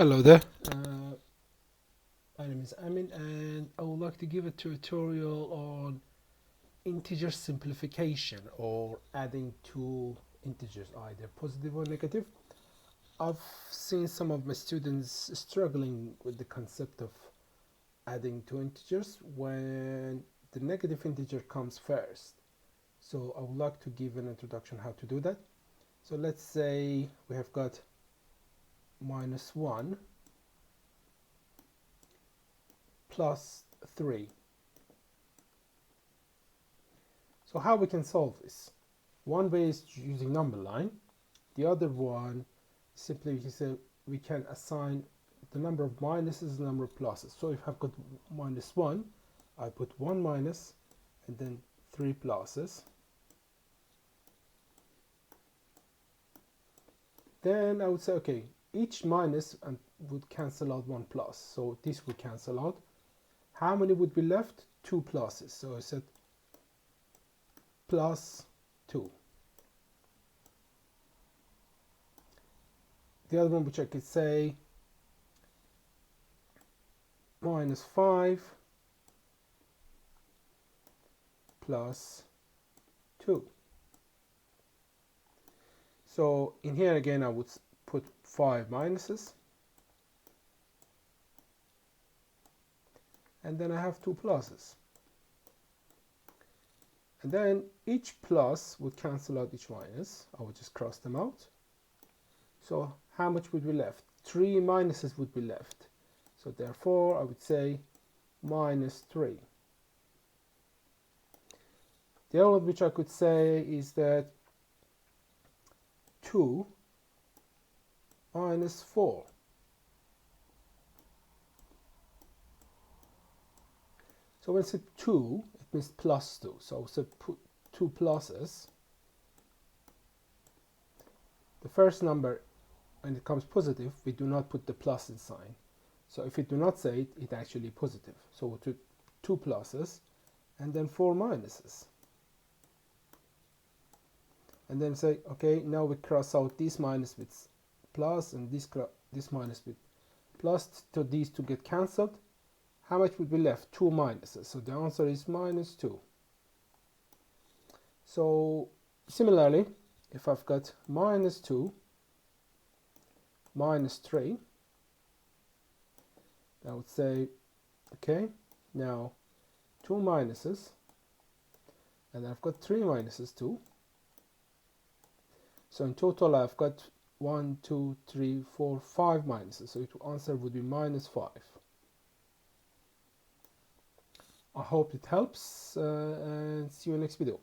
Hello there. My name is Amin, and I would like to give a tutorial on integer simplification or adding two integers, either positive or negative. I've seen some of my students struggling with the concept of adding two integers when the negative integer comes first. So I would like to give an introduction how to do that. So let's say we have got -1 plus 3. So how we can solve this? One way is using number line. The other one, simply we can assign the number of minuses and the number of pluses. So if I've got -1, I put 1 minus and then 3 pluses. Then I would say, okay, each minus would cancel out 1 plus. So this would cancel out. How many would be left? 2 pluses. So I said plus 2. The other one which I could say -5 plus 2. So in here again I would put 5 minuses. And then I have 2 pluses. And then each plus would cancel out each minus. I would just cross them out. So how much would be left? 3 minuses would be left. So therefore I would say -3. The other one which I could say is that 2 minus 4. So when I say 2, it means plus 2. So put 2 pluses. The first number, when it comes positive, we do not put the plus sign. So if we do not say it, it's actually positive. So we'll put 2 pluses and then 4 minuses. And then say, okay, now we cross out this minus with plus and this minus with plus, so these two get cancelled. How much would be left? 2 minuses. So the answer is -2. So similarly, if I've got -2, -3, I would say, okay, now 2 minuses, and I've got 3 minuses too. So in total I've got 1, 2, 3, 4, 5 minuses. So the answer would be -5. I hope it helps, and see you in the next video.